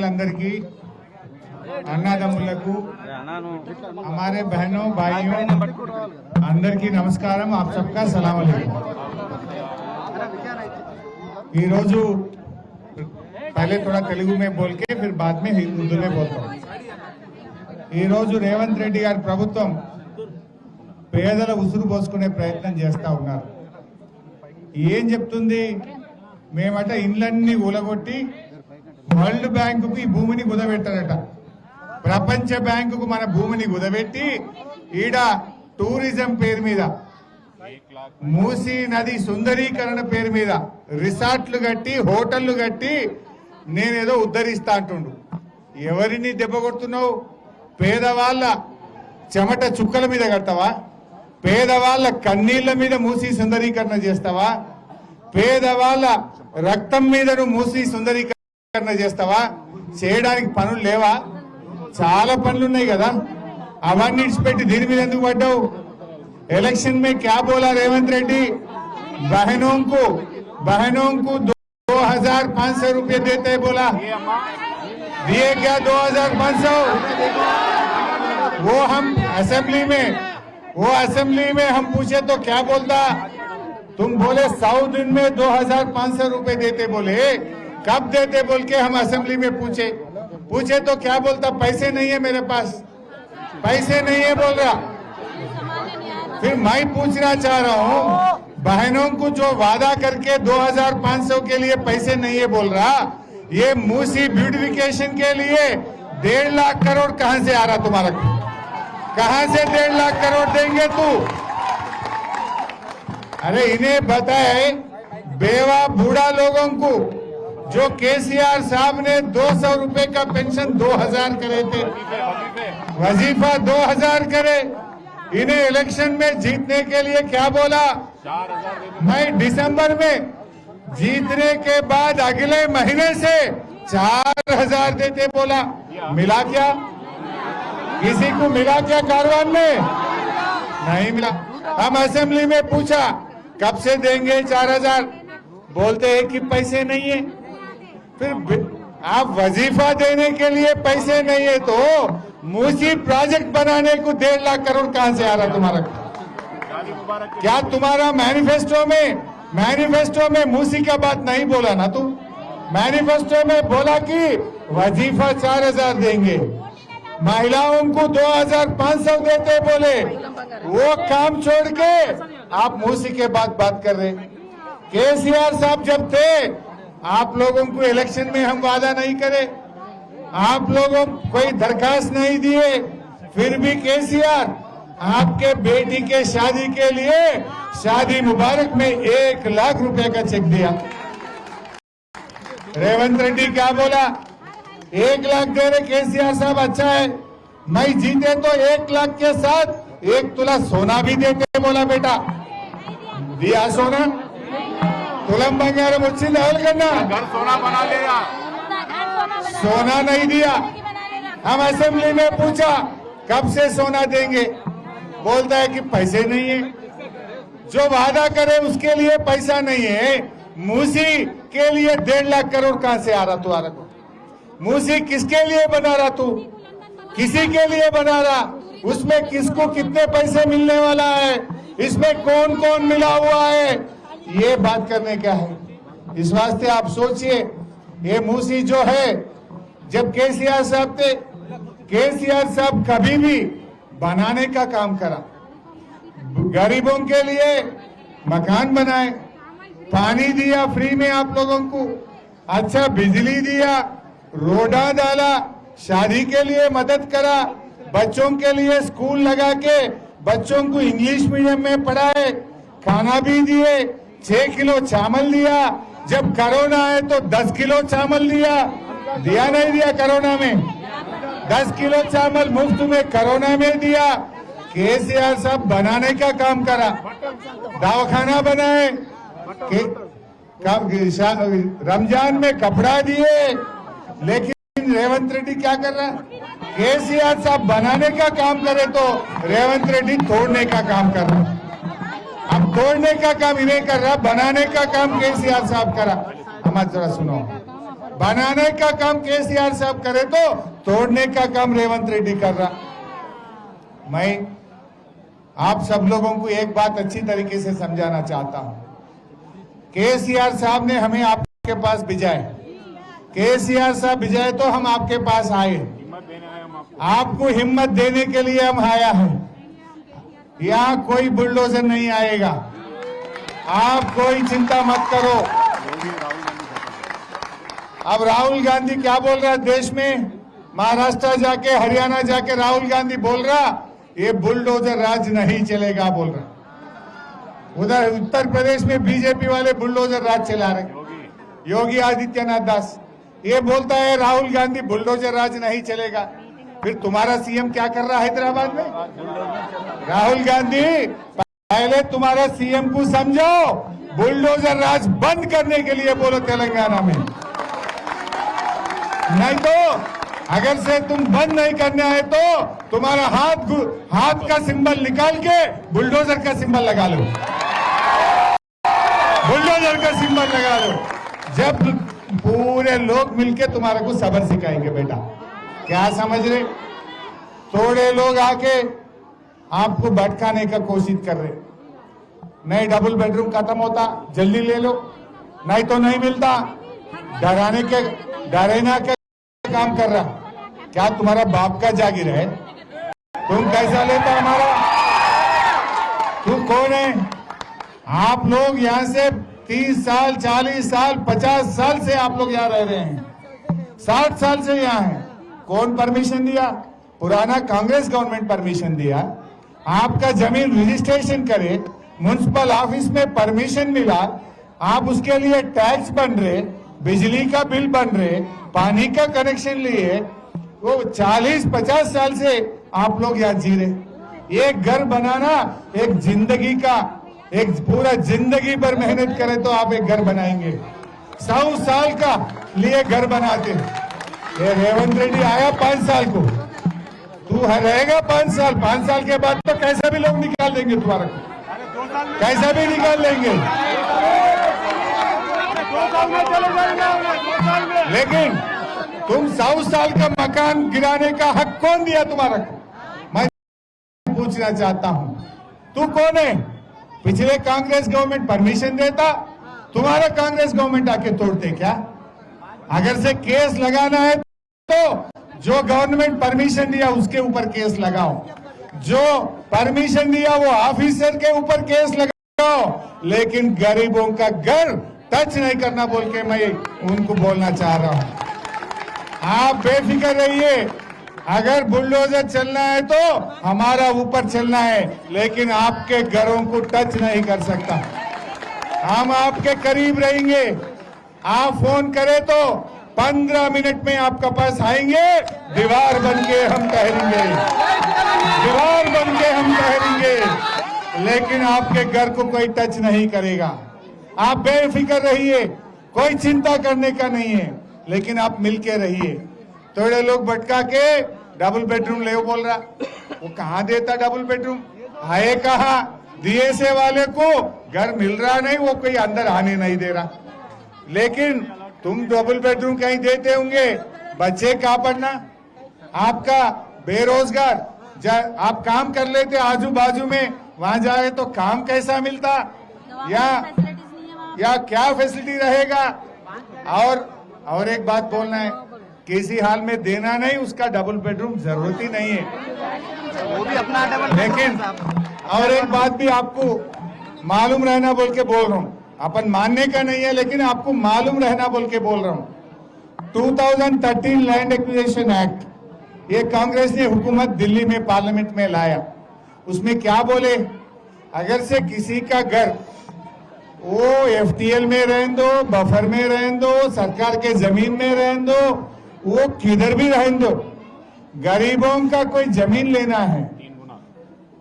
అందరికీ అన్నదమ్ములకు हमारे बहनों भाइयों अंदर की नमस्कारम। आप सबका सलाम अलैकुम। ఈ రోజు पहले थोड़ा तेलुगु में बोल के फिर बाद में उर्दू में बोलता हूँ। ఈ రోజు రేవంత్ రెడ్డి గారి ప్రభుత్వం పేదల ఉసురు పోసుకునే ప్రయత్నం చేస్తా ఉన్నారు। ఏం చెప్తుంది? మేమట ఇండ్లన్నీ ఊలగొట్టి వరల్డ్ బ్యాంకుకు ఈ భూమిని కుదబెట్టారట। ప్రపంచ బ్యాంకుకు మన భూమిని కుదబెట్టి ఈడ టూరిజం పేరు మీద మూసీ నది సుందరీకరణ పేరు మీద రిసార్ట్లు కట్టి హోటళ్లు కట్టి నేనేదో ఉద్ధరిస్తా అంటుండు। ఎవరిని దెబ్బ కొడుతున్నావు? పేదవాళ్ళ చెమట చుక్కల మీద కడతావా? పేదవాళ్ళ కన్నీళ్ల మీద మూసీ సుందరీకరణ చేస్తావా? పేదవాళ్ళ రక్తం మీద నువ్వు మూసీ సుందరీకరణ చేస్తావా? చేయడానికి పనులు లేవా? చాలా పనులు ఉన్నాయి కదా, అవన్నీ ఇచ్చిపెట్టి దీని మీద ఎందుకు పడ్డావు? इलेक्शन में क्या बोला रेवंत रेड्डी? बहनों को 2500 रुपये देते बोला, दिए क्या 2500? वो हम असेंबली में हम पूछे तो क्या बोलता? तुम बोले 100 दिन में 2500 रुपये देते बोले। कब देते बोल के हम असेंबली में पूछे तो क्या बोलता? पैसे नहीं है मेरे पास, पैसे नहीं है बोल रहा। फिर मैं पूछना चाह रहा हूँ, बहनों को जो वादा करके 2500 के लिए पैसे नहीं है बोल रहा, ये मूसी ब्यूटिफिकेशन के लिए 1.5 लाख करोड़ कहां से आ रहा तुम्हारा? कहां से 1.5 लाख करोड़ देंगे तू? अरे इन्हें बताए बेवा बूढ़ा लोगों को जो केसीआर साहब ने 200 रुपए का पेंशन 2000 करे थे, वजीफा 2000 करे। इन्हें इलेक्शन में जीतने के लिए क्या बोला? मैं दिसंबर में जीतने के बाद अगले महीने से 4000 देते बोला। मिला क्या? किसी को मिला क्या कारवान में? नहीं मिला। हम असेंबली में पूछा कब से देंगे 4000, बोलते हैं कि पैसे नहीं है। फिर आप वजीफा देने के लिए पैसे नहीं है तो मूसी प्रोजेक्ट बनाने को 1.5 लाख करोड़ कहां से आ रहा तुम्हारा? क्या तुम्हारा मैनिफेस्टो में मूसी का बात नहीं बोला ना? तुम मैनिफेस्टो में बोला कि वजीफा 4000 देंगे, महिलाओं को 2500 देते बोले। वो काम छोड़ के आप मूसी के बात कर रहे। केसीआर साहब जब थे आप लोगों को इलेक्शन में हम वादा नहीं करे, आप लोगों कोई दरखास्त नहीं दिए, फिर भी केसीआर आपके बेटी के शादी के लिए शादी मुबारक में 1 लाख रुपए का चेक दिया। रेवंत रेड्डी क्या बोला? 1 लाख दे रहे केसीआर साहब, अच्छा है। मैं जीते तो 1 लाख के साथ 1 तोला सोना भी देते बोला। बेटा दिया सोना? तुलम बंगारम వచ్చింది ఎవరికన్నా? घर सोना बना लिया, सोना नहीं दिया। हम असेंबली में पूछा कब से सोना देंगे, बोलता है कि पैसे नहीं है। जो वादा करे उसके लिए पैसा नहीं है। मूसी के लिए 1.5 लाख करोड़ कहां से आ रहा तुम्हारा को? मूसी किसके लिए बना रहा तू? किसी के लिए बना रहा? उसमें किसको कितने पैसे मिलने वाला है? इसमें कौन कौन मिला हुआ है? ये बात करने का है। इस वास्ते आप सोचिए, ये मूसी जो है, जब केसीआर साहब थे, केसीआर साहब कभी भी बनाने का काम करा, गरीबों के लिए मकान बनाए, पानी दिया फ्री में आप लोगों को, अच्छा बिजली दिया, रोडा डाला, शादी के लिए मदद करा, बच्चों के लिए स्कूल लगा के बच्चों को इंग्लिश मीडियम में पढ़ाए, खाना भी दिए, 6 किलो चावल दिया। जब कोरोना आए तो 10 किलो चावल दिया नहीं दिया? कोरोना में 10 किलो चावल मुफ्त में कोरोना में दिया। केसीआर साहब बनाने का काम करा, दवाखाना बनाए, रमजान में कपड़ा दिए। लेकिन रेवंत रेड्डी क्या कर रहा है? केसीआर साहब बनाने का काम करे तो रेवंत रेड्डी तोड़ने का काम कर रहा है। अब तोड़ने का काम इन्हें कर रहा, बनाने का काम केसीआर साहब करा। हमारा जरा सुनो, बनाने का काम केसीआर साहब करे तो तोड़ने का काम रेवंत रेड्डी कर रहा। मैं आप सब लोगों को एक बात अच्छी तरीके से समझाना चाहता हूं। केसीआर साहब ने हमें आपके पास भिजाए, केसीआर साहब भिजाए तो हम आपके पास आए, आपको हिम्मत देने के लिए हम आया है। यहां कोई बुलडोजर नहीं आएगा, आप कोई चिंता मत करो। अब राहुल गांधी क्या बोल रहा है देश में, महाराष्ट्र जाके हरियाणा जाके राहुल गांधी बोल रहा ये बुलडोजर राज नहीं चलेगा बोल रहा। उधर उत्तर प्रदेश में बीजेपी वाले बुलडोजर राज चला रहे, योगी आदित्यनाथ दास ये बोलता है राहुल गांधी बुलडोजर राज नहीं चलेगा। फिर तुम्हारा सीएम क्या कर रहा है हैदराबाद में? राहुल गांधी पहले तुम्हारा सीएम को समझाओ, बुलडोजर राज बंद करने के लिए बोलो तेलंगाना में। नहीं तो अगर से तुम बंद नहीं करने आए तो तुम्हारा हाथ का सिंबल निकाल के बुलडोजर का सिंबल लगा लो, बुलडोजर का सिंबल लगा लो। जब पूरे लोग मिलके तुम्हारे को सबक सिखाएंगे बेटा। क्या समझ रहे? थोड़े लोग आके आपको भटकाने का कोशिश कर रहे, नहीं डबल बेडरूम खत्म होता जल्दी ले लो, नहीं तो नहीं मिलता, डराना के काम कर रहा। क्या तुम्हारा बाप का जागीर है? तुम कैसा लेता हमारा? तू कौन है? आप लोग यहाँ से 30 साल 40 साल 50 साल से आप लोग यहाँ रह रहे हैं, 60 साल से यहाँ हैं। कौन परमिशन दिया? पुराना कांग्रेस गवर्नमेंट परमिशन दिया। आपका जमीन रजिस्ट्रेशन करे, म्युनिसिपल ऑफिस में परमिशन मिला, आप उसके लिए टैक्स बन रहे, बिजली का बिल बन रहे, पानी का कनेक्शन लिए, वो 40-50 साल से आप लोग यहाँ जी रहे। एक घर बनाना एक जिंदगी का, एक पूरा जिंदगी भर मेहनत करें तो आप एक घर बनाएंगे। 100 साल का लिए घर बनाते। ये रेवंत रेड्डी आया 5 साल को, तू रहेगा 5 साल, 5 साल के बाद तो कैसे भी लोग निकाल देंगे तुम्हारा, कैसे भी निकाल लेंगे। लेकिन तुम 100 साल का मकान गिराने का हक कौन दिया तुम्हारा? मैं पूछना चाहता हूं, तू कौन है? पिछले कांग्रेस गवर्नमेंट परमिशन देता, तुम्हारा कांग्रेस गवर्नमेंट आके तोड़ते क्या? अगर से केस लगाना है तो जो गवर्नमेंट परमिशन दिया उसके ऊपर केस लगाओ, जो परमिशन दिया वो ऑफिसर के ऊपर केस लगाओ, लेकिन गरीबों का घर टच नहीं करना बोल के मैं उनको बोलना चाह रहा हूं। आप बेफिक्र रहिए, अगर बुलडोजर चलना है तो हमारा ऊपर चलना है, लेकिन आपके घरों को टच नहीं कर सकता। हम आपके करीब रहेंगे, आप फोन करें तो 15 मिनट में आपका पास आएंगे, दीवार बन के हम ठहरेंगे, दीवार बन के हम ठहरेंगे, लेकिन आपके घर को कोई टच नहीं करेगा। आप बेफिक्र रहिए, कोई चिंता करने का नहीं है, लेकिन आप मिलके रहिए। थोड़े लोग भटका के डबल बेडरूम ले बोल रहा, वो कहाँ देता डबल बेडरूम? आए कहा? दिए से वाले को घर मिल रहा नहीं, वो कोई अंदर आने नहीं दे रहा। लेकिन तुम डबल बेडरूम कहीं देते होंगे, बच्चे कहाँ पढ़ना? आपका बेरोजगार, आप काम कर लेते आजू बाजू में, वहां जाए तो काम कैसा मिलता? या क्या फैसिलिटी रहेगा? और एक बात बोलना है, किसी हाल में देना नहीं, उसका डबल बेडरूम जरूरत ही नहीं है। वो भी अपना डबल। लेकिन और एक बात भी आपको मालूम रहना बोल के बोल रहा हूँ, अपन मानने का नहीं है, लेकिन आपको मालूम रहना बोल के बोल रहा हूँ। 2013 लैंड एक्विजिशन एक्ट, ये कांग्रेस ने हुकूमत दिल्ली में पार्लियामेंट में लाया। उसमें क्या बोले, अगर से किसी का घर वो एफटीएल में रहने दो, बफर में रहने दो, सरकार के जमीन में रहने दो, वो किधर भी रहने दो, गरीबों का कोई जमीन लेना है,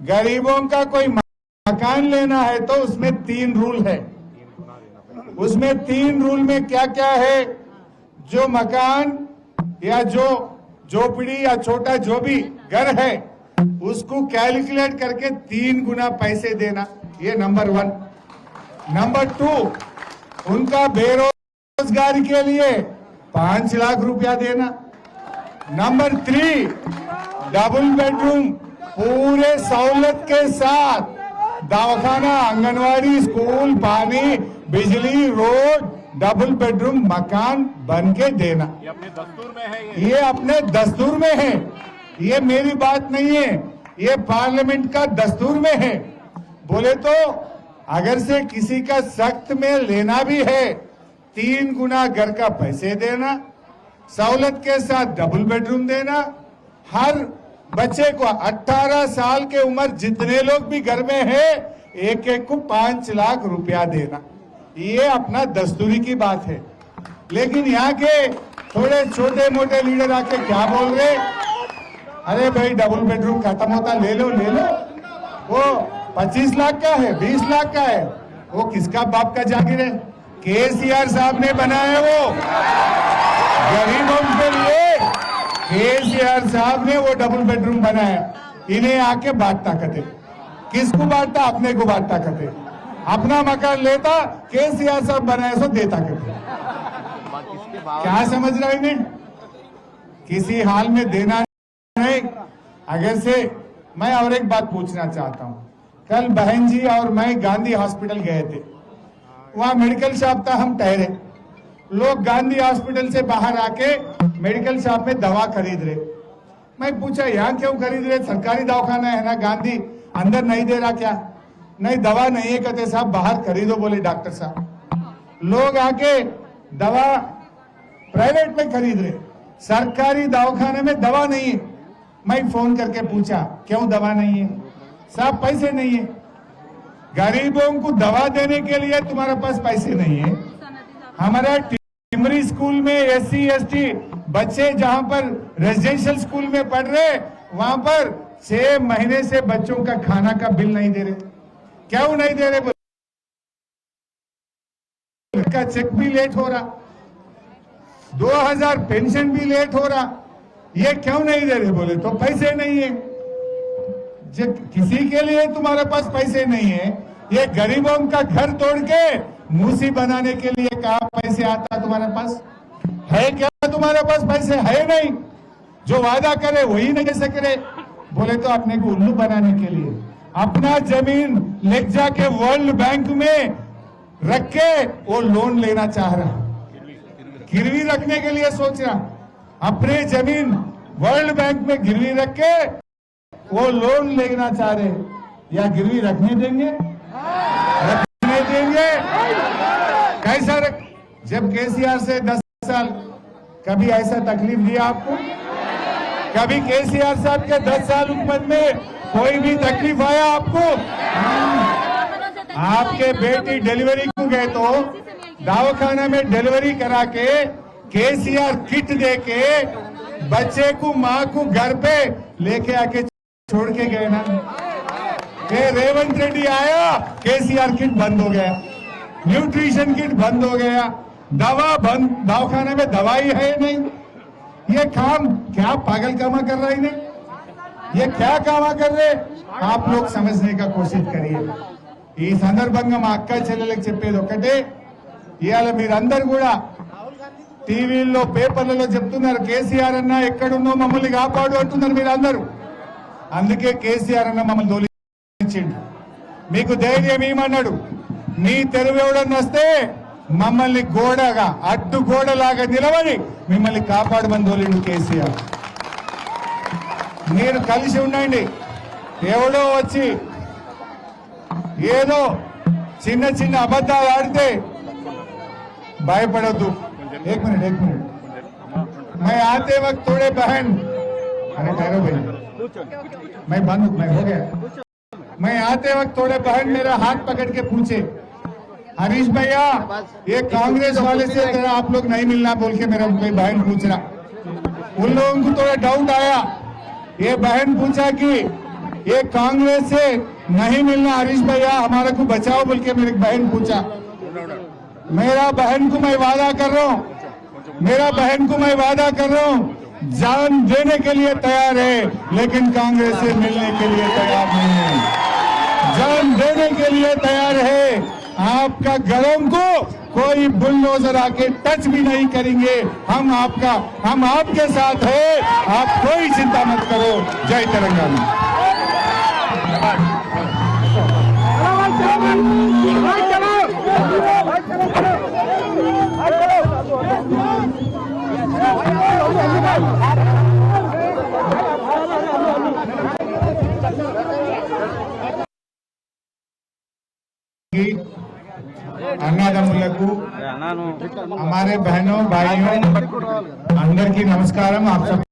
गरीबों का कोई मकान लेना है तो उसमें 3 रूल है। उसमें 3 रूल में क्या क्या है? जो मकान या जो झोपड़ी या छोटा जो भी घर है उसको कैलकुलेट करके 3 गुना पैसे देना, ये नंबर 1। नंबर 2, उनका बेरोजगारी के लिए 5 लाख रुपया देना। नंबर 3, डबल बेडरूम पूरे सहूलत के साथ, दवाखाना, आंगनवाड़ी, स्कूल, पानी, बिजली, रोड, डबल बेडरूम मकान बन के देना। ये अपने दस्तूर में है। ये अपने दस्तूर में है, ये मेरी बात नहीं है, ये पार्लियामेंट का दस्तूर में है। बोले तो अगर से किसी का सख्त में लेना भी है, 3 गुना घर का पैसे देना, सहूलत के साथ डबल बेडरूम देना, हर बच्चे को 18 साल के उम्र जितने लोग भी घर में है, एक एक को 5 लाख रुपया देना। ये अपना दस्तूरी की बात है। लेकिन यहाँ के थोड़े छोटे मोटे लीडर आके क्या बोल रहे, अरे भाई डबल बेडरूम खत्म होता, ले लो ले लो, वो 25 लाख का है, 20 लाख का है, वो किसका बाप का जागीर है? केसीआर साहब ने बनाया, वो गरीबों के लिए केसीआर साहब ने वो डबल बेडरूम बनाया। इन्हें आके बांटता कहते, किसको बांटता? अपने को बांटता कहते, अपना मकान लेता, केसीआर साहब बनाया सो देता कहते। क्या समझ रहा है इन्हें? किसी हाल में देना नहीं। अगर से मैं और एक बात पूछना चाहता हूं, कल बहन जी और मैं गांधी हॉस्पिटल गए थे, वहां मेडिकल शॉप था, हम ठहरे, लोग गांधी हॉस्पिटल से बाहर आके मेडिकल शॉप में दवा खरीद रहे। मैं पूछा यहाँ क्यों खरीद रहे, सरकारी दवाखाना है ना, गांधी अंदर नहीं दे रहा क्या? नहीं दवा नहीं है कहते साहब, बाहर खरीदो बोले डॉक्टर साहब। लोग आके दवा प्राइवेट में खरीद रहे, सरकारी दवाखाने में दवा नहीं है। मैं फोन करके पूछा क्यों दवा नहीं है? साहब पैसे नहीं है। गरीबों को दवा देने के लिए तुम्हारे पास पैसे नहीं है। हमारा टिमरी स्कूल में SC ST बच्चे जहां पर रेजिडेंशियल स्कूल में पढ़ रहे, वहां पर 6 महीने से बच्चों का खाना का बिल नहीं दे रहे। क्यों नहीं दे रहे? का चेक भी लेट हो रहा, 2000 पेंशन भी लेट हो रहा, ये क्यों नहीं दे रहे? बोले तो पैसे नहीं है। जब किसी के लिए तुम्हारे पास पैसे नहीं है, ये गरीबों का घर तोड़ के मूसी बनाने के लिए कहा पैसे आता तुम्हारे पास है क्या? तुम्हारे पास पैसे है नहीं, जो वादा करे वही नहीं दे सक रहे। बोले तो अपने को उल्लू बनाने के लिए अपना जमीन ले जाके वर्ल्ड बैंक में रख के वो लोन लेना चाह रहा, गिरवी रखने के लिए सोच रहा, अपने जमीन वर्ल्ड बैंक में गिरवी रख के वो लोन लेना चाह रहे। या गिरवी रखने देंगे? रखने देंगे? कैसा रख? जब केसीआर से 10 साल कभी ऐसा तकलीफ दिया आपको? कभी केसीआर साहब के 10 साल हुकूमत में कोई भी तकलीफ आया आपको? आपके बेटी डिलीवरी को गए तो दवाखाना में डिलीवरी करा के केसीआर किट दे के बच्चे को, माँ को घर पे लेके आके छोड़ के गए ना। फिर रेवंत रेड्डी आया, केसीआर किट बंद हो गया, न्यूट्रिशन किट बंद हो गया, दवा बंद, दवाखाने में दवाई है नहीं। ये काम क्या पागल कामा कर रहा है इन्हें? ये क्या कामा कर रहे? आप लोग समझने का कोशिश करिए। ఈ సందర్భంగా మా అక్క చెల్లెలకు చెప్పేది ఒకటే, ఇవాళ మీరందరూ కూడా టీవీల్లో పేపర్లలో చెప్తున్నారు కేసీఆర్ అన్న ఎక్కడున్నో మమ్మల్ని కాపాడు అంటున్నారు మీరందరూ. అందుకే కేసీఆర్ అన్న మమ్మల్ని దోలించిండు. మీకు ధైర్యం ఏమన్నాడు? మీ తెరువెవడన్నా వస్తే మమ్మల్ని గోడగా, అడ్డు గోడలాగా నిలబడి మిమ్మల్ని కాపాడమని దోలిండు కేసీఆర్. మీరు కలిసి ఉండండి. ఎవడో వచ్చి ఏదో చిన్న చిన్న అబద్ధాలు ఆడితే భయపడద్దు. एक मिनट मैं आते वक्त थोड़े बहन, अरे ठहरो भाई, मैं हो गया। मैं आते वक्त थोड़े बहन मेरा हाथ पकड़ के पूछे, हरीश भैया ये कांग्रेस वाले से तेरा आप लोग नहीं मिलना बोल के मेरा कोई बहन पूछ रहा। उन लोगों को थोड़ा डाउट आया। ये बहन पूछा कि ये कांग्रेस से नहीं मिलना हरीश भैया, हमारे को बचाओ बोल के मेरी बहन पूछा। मेरा बहन को मैं वादा कर रहा हूं, मेरा बहन को मैं वादा कर रहा हूं, जान देने के लिए तैयार है, लेकिन कांग्रेस से मिलने के लिए तैयार नहीं है। जान देने के लिए तैयार है, आपका घरों को कोई बुलडोजर आके टच भी नहीं करेंगे। हम आपके साथ है, आप कोई चिंता मत करो। जय तेलंगाना। అన్నదమ్ములకు हमारे बहनों भाइयों अंदर की नमस्कारम। आप सब